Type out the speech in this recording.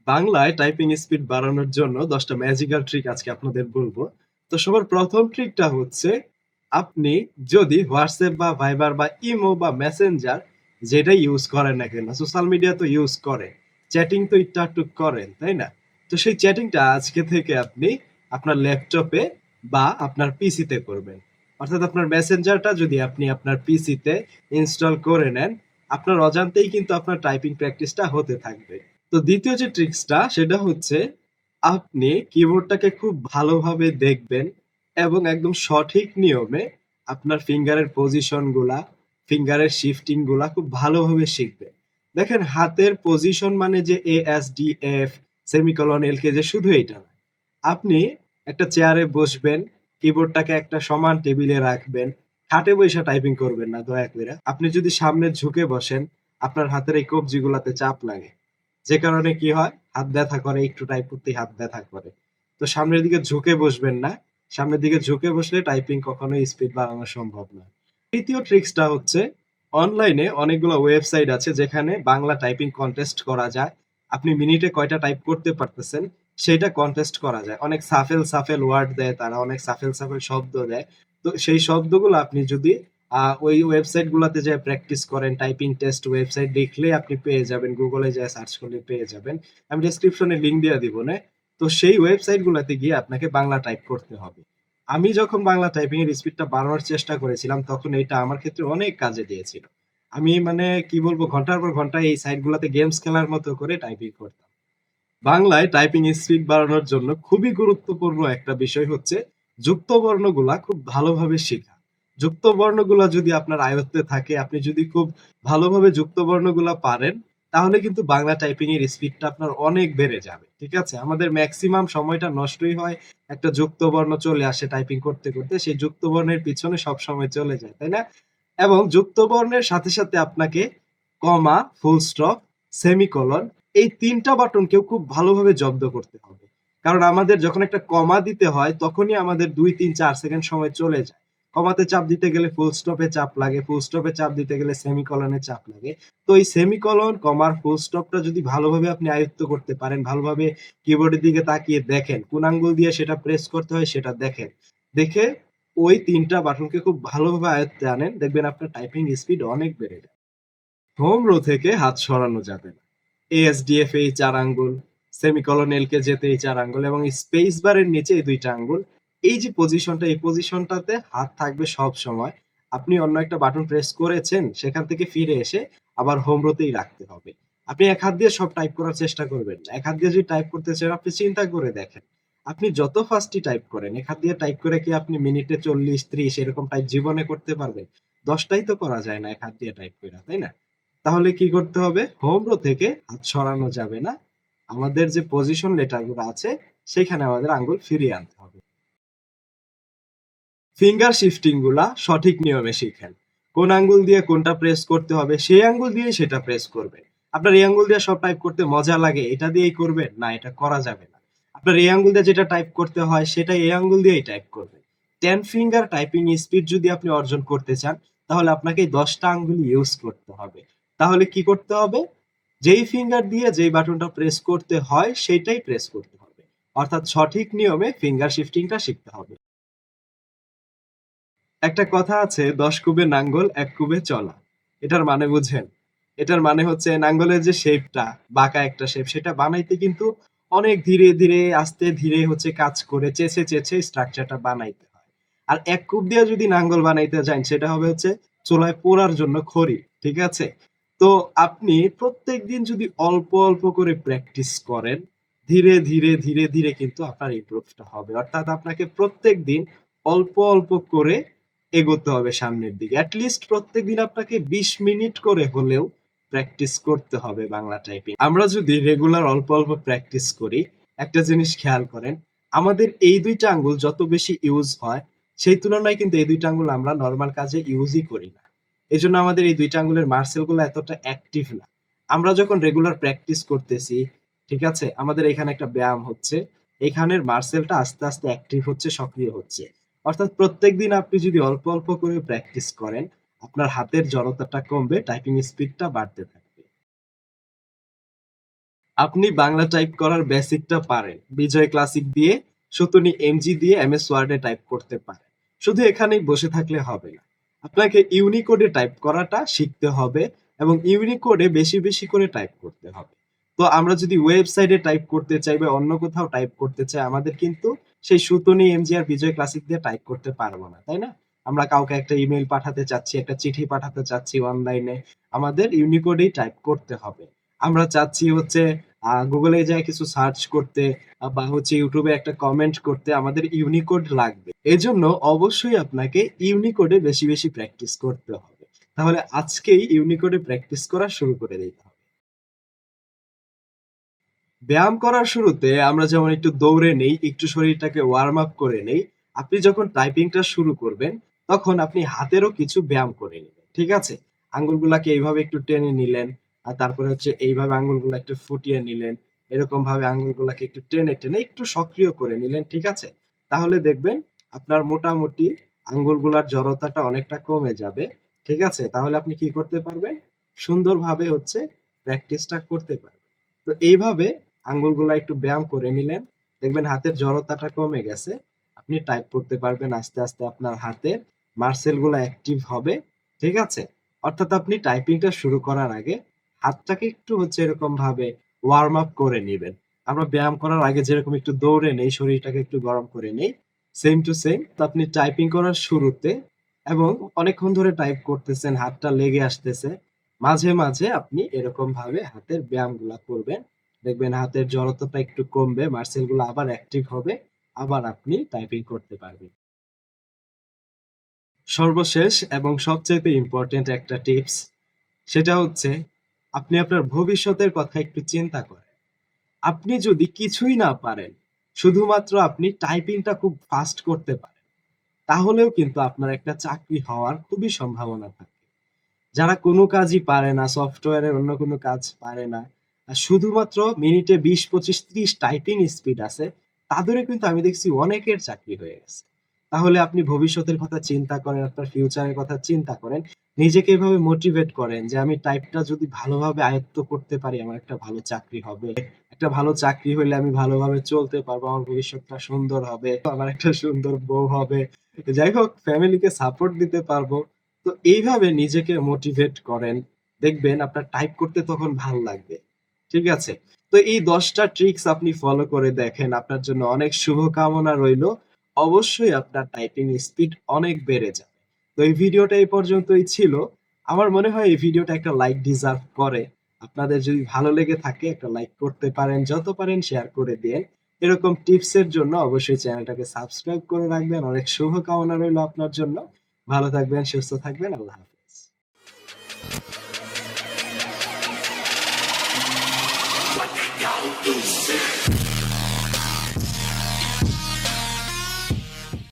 বাংলায় typing speed বাড়ানোর জন্য ১০ টা ম্যাজিক্যাল ট্রিক আজকে আপনাদের বলবো। তো সবার ১ম ট্রিকটা হচ্ছে, আপনি যদি WhatsApp বা Viber বা ইমো বা মেসেঞ্জার যেটাই ইউজ করেন না কেন, সোশ্যাল মিডিয়া তো ইউজ করেন, চ্যাটিং তো একটু করেন, তাই না? তো সেই চ্যাটিংটা আজকে থেকে আপনি আপনার ল্যাপটপে বা আপনার পিসিতে করবেন। অর্থাৎ আপনার মেসেঞ্জারটা যদি আপনি আপনার পিসিতে ইনস্টল করে নেন, আপনার অজান্তেই কিন্তু আপনার টাইপিং প্র্যাকটিসটা হতে থাকবে। তো দ্বিতীয় যে ট্রিক্সটা সেটা হচ্ছে, আপনি কিবোর্ডটাকে খুব ভালোভাবে দেখবেন এবং একদম সঠিক নিয়মে আপনার ফিঙ্গারের পজিশন গুলা, ফিঙ্গারের শিফটিং গুলা খুব ভালোভাবে শিখবেন। দেখেন, হাতের পজিশন মানে যে ASDF সেমিকোলন LK যে শুধু এইটা না। আপনি একটা চেয়ারে বসবেন, কিবোর্ডটাকে একটা সমান টেবিলে রাখবেন। খাটে বইসা টাইপিং করবেন না দয়া কইরা। আপনি যদি সামনে ঝুঁকে বসেন, আপনার হাতের এই কবজিগুলাতে চাপ লাগে। যে কারণে কি হয়? হাত ব্যথা করে, একটু টাইপ করতেই হাত ব্যথা করে। তো সামনের দিকে ঝুঁকে বসবেন না। সামনের দিকে ঝুঁকে বসলে টাইপিং কখনোই স্পিড বাড়ানো সম্ভব না। ৩য় ট্রিক্সটা হচ্ছে, অনলাইনে অনেকগুলো ওয়েবসাইট আছে যেখানে বাংলা টাইপিং কনটেস্ট করা যায়। আপনি মিনিটে কয়টা টাইপ করতে পারতেছেন সেইটা কনটেস্ট করা যায়। অনেক সাফেল ওয়ার্ড দেয় তারা, অনেক সাফেল শব্দ দেয়। তো সেই শব্দগুলো আপনি যদি ওই ওয়েবসাইট গুলাতে যেয়ে প্র্যাকটিস করেন, টাইপিং টেস্ট ওয়েবসাইট দেখলেই আপনি পেয়ে যাবেন। গুগলে যেয়ে সার্চ করলে পেয়ে যাবেন। আমি ডেসক্রিপশনে লিংক দিয়ে দিবনে। তো সেই ওয়েবসাইট গুলাতে গিয়ে আপনাকে বাংলা টাইপ করতে হবে। আমি যখন বাংলা টাইপিং এর স্পিডটা বাড়ানোর চেষ্টা করেছিলাম, তখন এইটা আমার ক্ষেত্রে অনেক কাজে দিয়েছিল। আমি মানে কি বলবো, ঘন্টার পর ঘন্টা এই সাইট গুলাতে গেমস খেলার মতো করে টাইপিং করতাম। বাংলায় টাইপিং স্পিড বাড়ানোর জন্য খুবই গুরুত্বপূর্ণ একটা বিষয় হচ্ছে, যুক্ত বর্ণগুলা খুব ভালোভাবে শেখা। যুক্ত বর্ণগুলা যদি আপনার আয়ত্তে থাকে, আপনি যদি খুব ভালোভাবে যুক্ত বর্ণগুলা পারেন, তাহলে কিন্তু বাংলা টাইপিং এর স্পিডটা আপনার অনেক বেড়ে যাবে। ঠিক আছে? আমাদের ম্যাক্সিমাম সময়টা নষ্টই হয় একটা যুক্ত বর্ণ চলে আসে টাইপিং করতে করতে, সেই যুক্ত বর্ণের পিছনে সবসময় চলে যায়, তাই না? এবং যুক্ত বর্ণের সাথে সাথে আপনাকে কমা, ফুল স্টপ, সেমিকোলন এই ৩ টা বাটনকেও খুব ভালোভাবে জব্দ করতে হবে। কারণ আমাদের যখন একটা কমা দিতে হয়, তখনই আমাদের ২, ৩, ৪ সেকেন্ড সময় চলে যায়। কমাতে চাপ দিতে গেলে ফুল স্টপে চাপ লাগে, ফুল স্টপে চাপ দিতে গেলে সেমিকোলনে চাপ লাগে। তো এই সেমিকোলন, কমার ফুল স্টপটা যদি ভালোভাবে আপনি আয়ত্ত করতে পারেন, ভালোভাবে কিবোর্ডের দিকে তাকিয়ে দেখেন, কোন আঙ্গুল দিয়ে সেটা প্রেস করতে হয় সেটা দেখেন। দেখে ওই ৩ টা বাটনকে খুব ভালোভাবে আয়ত্তে আনেন, দেখবেন আপনার টাইপিং স্পিড অনেক বেড়ে যায়। হোম রো থেকে হাত সরানো যাবে না। ASDF এই ৪ আঙ্গুল, সেমিকোলন LK যেতে এই ৪ আঙ্গুল এবং স্পেস বারের নিচে এই ২ টা আঙ্গুল। এই যে পজিশনটা, এই পজিশনটাতে হাত থাকবে সবসময়। আপনি অন্য একটা বাটন প্রেস করেছেন, সেখান থেকে ফিরে এসে আবার হোম রোতেই রাখতে হবে। আপনি এক হাত দিয়ে সব টাইপ করার চেষ্টা করবেন না। এক হাত দিয়ে যদি টাইপ করতে চান, আপনি চিন্তা করে দেখেন। আপনি যত ফাস্টই টাইপ করেন, এক হাত দিয়ে টাইপ করে কি আপনি মিনিটে ৪০, ৩০ এরকম টাইপ জীবনে করতে পারবেন? ১০ টাই তো করা যায় না এক হাত দিয়ে টাইপ কইরা, তাই না? তাহলে কি করতে হবে? হোম রো থেকে হাত সরানো যাবে না। আমাদের যে পজিশন লেটার গুলো আছে, সেখানে আমাদের আঙ্গুল ফিরিয়ে আনতে হবে। ফিঙ্গার শিফটিং গুলা সঠিক নিয়মে শিখেন। কোন আঙ্গুল দিয়ে কোনটা প্রেস করতে হবে, সেই আঙ্গুল দিয়েই সেটা প্রেস করবেন। আপনার এই আঙ্গুল দিয়ে সব টাইপ করতে মজা লাগে, এটা দিয়েই করবেন? না, এটা করা যাবে না। আপনার এই আঙ্গুল দিয়ে যেটা টাইপ করতে হয়, সেটা এই আঙ্গুল দিয়েই টাইপ করবেন। 10 ফিঙ্গার টাইপিং স্পিড যদি আপনি অর্জন করতে চান, তাহলে আপনাকে এই ১০ টা আঙ্গুল ইউজ করতে হবে। তাহলে কি করতে হবে? যেই ফিঙ্গার দিয়ে যেই বাটনটা প্রেস করতে হয়, সেইটাই প্রেস করতে হবে। অর্থাৎ সঠিক নিয়মে ফিঙ্গার শিফটিংটা শিখতে হবে। একটা কথা আছে, ১০ কুবে নাঙ্গল ১ কুবে চলা। এটার মানে বুঝেন? এটার মানে হচ্ছে, নাঙ্গলের যে শেপটা, বাঁকা একটা শেপ, সেটা বানাইতে কিন্তু অনেক ধীরে আস্তে ধীরে হচ্ছে কাজ করে চেঁচে স্ট্রাকচারটা বানাইতে হয়। আর ১ কূপ দিয়ে যদি নাঙ্গল বানাইতে যান, সেটা হবে হচ্ছে চুলায় পোড়ার জন্য খড়ি। ঠিক আছে? তো আপনি প্রত্যেকদিন যদি অল্প করে প্র্যাকটিস করেন, ধীরে কিন্তু আপনার ইমপ্রুভটা হবে। অর্থাৎ আপনাকে প্রত্যেকদিন অল্প করে এগোতে হবে সামনের দিকে। এট লিস্ট প্রত্যেকদিন আপনাকে ২০ মিনিট করে হলেও প্র্যাকটিস করতে হবে বাংলা টাইপিং। আমরা যদি রেগুলার অল্প প্র্যাকটিস করি, একটা জিনিস খেয়াল করেন, আমাদের এই ২ টা আঙ্গুল যত বেশি ইউজ হয়, সেই তুলনায় কিন্তু এই ২ টা আঙ্গুল আমরা নরমাল কাজে ইউজই করি না। এজন্য আমাদের এই ২ টা আঙ্গুলের মাসল গুলো এতটা অ্যাক্টিভ না। আমরা যখন রেগুলার প্র্যাকটিস করতেছি, ঠিক আছে? আমাদের এখানে একটা ব্যায়াম হচ্ছে। এখানের মাসলটা আস্তে অ্যাক্টিভ হচ্ছে, সক্রিয় হচ্ছে। অর্থাৎ প্রত্যেকদিন আপনি যদি অল্প করে প্র্যাকটিস করেন, আপনার হাতের জড়তাটা কমবে, টাইপিং স্পিডটা বাড়তে থাকবে। আপনি বাংলা টাইপ করার বেসিকটা পারেন। বিজয় ক্লাসিক দিয়ে, শতুনি এমজি দিয়ে এমএস ওয়ার্ডে টাইপ করতে পারেন। শুধু এখানেই বসে থাকলে হবে না। আপনাকে ইউনিকোডে টাইপ করাটা শিখতে হবে এবং ইউনিকোডে বেশি, বেশি করে টাইপ করতে হবে। তো আমরা যদি ওয়েবসাইটে টাইপ করতে চাই বা অন্য কোথাও টাইপ করতে চাই, আমাদের কিন্তু সেই শতুনি এমজি আর বিজয় ক্লাসিক দিয়ে টাইপ করতে পারবো না, তাই না? আমরা কাউকে একটা ইমেইল পাঠাতে চাচ্ছি, একটা চিঠি পাঠাতে চাচ্ছি অনলাইনে, আমাদের ইউনিকোডেই টাইপ করতে হবে। আমরা চাচ্ছি হচ্ছে গুগলে যেয়ে কিছু সার্চ করতে বা হচ্ছে ইউটিউবে একটা কমেন্ট করতে আমাদের ইউনিকোড লাগবে। এজন্য অবশ্যই আপনাকে ইউনিকোডে বেশি, বেশি প্র্যাকটিস করতে হবে। তাহলে আজকেই ইউনিকোডে প্র্যাকটিস করা শুরু করে দিতে হবে। ব্যায়াম করার শুরুতে আমরা যেমন একটু দৌড়ে নেই, একটু শরীরটাকে ওয়ার্ম আপ করে নেই। আপনি যখন টাইপিংটা শুরু করবেন, তখন আপনি হাতেরও কিছু ব্যায়াম করে নিবেন। ঠিক আছে? আঙ্গুলগুলাকে এইভাবে একটু টেনে নিলেন। আর তারপরে হচ্ছে এইভাবে আঙ্গুলগুলা একটু ফুটিয়ে নিলেন। এরকমভাবে আঙ্গুলগুলাকে একটু টেনে, টেনে একটু সক্রিয় করে নিলেন। ঠিক আছে? তাহলে দেখবেন আপনার মোটামুটি আঙ্গুলগুলার জড়তাটা অনেকটা কমে যাবে। ঠিক আছে? তাহলে আপনি কি করতে পারবেন? সুন্দরভাবে হচ্ছে প্র্যাকটিসটা করতে পারবেন। তো এইভাবে আঙ্গুলগুলা একটু ব্যায়াম করে নিলেন। দেখবেন হাতের জড়তাটা কমে গেছে। আপনি টাইপ করতে পারবেন আস্তে, আস্তে আপনার হাতের মাসল গুলা অ্যাক্টিভ হবে। ঠিক আছে? অর্থাৎ আপনি টাইপিংটা শুরু করার আগে হাতটাকে একটু হচ্ছে এরকমভাবে ওয়ার্ম আপ করে নিবেন। আমরা ব্যায়াম করার আগে যেরকম একটু দৌড়ে নেই, শরীরটাকে একটু গরম করে নেই। সেম টু সেম তো আপনি টাইপিং করার শুরুতে এবং অনেকক্ষণ ধরে টাইপ করতেছেন, হাতটা লেগে আসতেছে। মাঝে, মাঝে আপনি এরকমভাবে হাতের ব্যায়ামগুলা করবেন। দেখবেন হাতের জড়তাটা একটু কমবে, মাসল গুলো আবার অ্যাক্টিভ হবে। আবার আপনি টাইপিং করতে পারবেন। সর্বশেষ এবং সবচাইতে ইম্পোর্টেন্ট একটা টিপস, সেটা হচ্ছে আপনি আপনার ভবিষ্যতের কথা একটু চিন্তা করেন। আপনি যদি কিছুই না পারেন, শুধুমাত্র আপনি টাইপিংটা খুব ফাস্ট করতে পারেন, তাহলেও কিন্তু আপনার একটা চাকরি হওয়ার খুবই সম্ভাবনা থাকে। যারা কোনো কাজই পারে না, সফটওয়্যারের অন্য কোনো কাজ পারে না, শুধুমাত্র মিনিটে ২০, ২৫, ৩০ টাইপিং স্পিড আছে, তাদেরও কিন্তু আমি দেখছি অনেকের চাকরি হয়ে গেছে। তাহলে আপনি ভবিষ্যতের কথা চিন্তা করেন, আপনার ফিউচারের কথা চিন্তা করেন। নিজেকে এভাবে মোটিভেট করেন যে আমি টাইপটা যদি ভালোভাবে আয়ত্ত করতে পারি, আমার একটা ভালো চাকরি হবে। একটা ভালো চাকরি হইলে আমি ভালোভাবে চলতে পারবো, আমার ভবিষ্যৎটা সুন্দর হবে, আমার একটা সুন্দর বউ হবে। যাই হোক ফ্যামিলিকে সাপোর্ট দিতে পারবো। তো এইভাবে নিজেকে মোটিভেট করেন। দেখবেন আপনার টাইপ করতে তখন ভাল লাগবে। ঠিক আছে? তো এই ১০ টা ট্রিকস আপনি ফলো করে দেখেন। আপনার জন্য অনেক শুভকামনা রইলো। অবশ্যই আপনার টাইপিং স্পিড অনেক বেড়ে যাবে। তো এই ভিডিওটা এই পর্যন্তই ছিল। আমার মনে হয় এই ভিডিওটা একটা লাইক ডিজার্ভ করে। আপনাদের যদি ভালো লেগে থাকে একটা লাইক করতে পারেন, যত পারেন শেয়ার করে দিয়েন। এরকম টিপসের জন্য অবশ্যই চ্যানেলটাকে সাবস্ক্রাইব করে রাখবেন। অনেক শুভকামনা রইলো আপনার জন্য। ভালো থাকবেন, সুস্থ থাকবেন। আল্লাহ হাফেজ।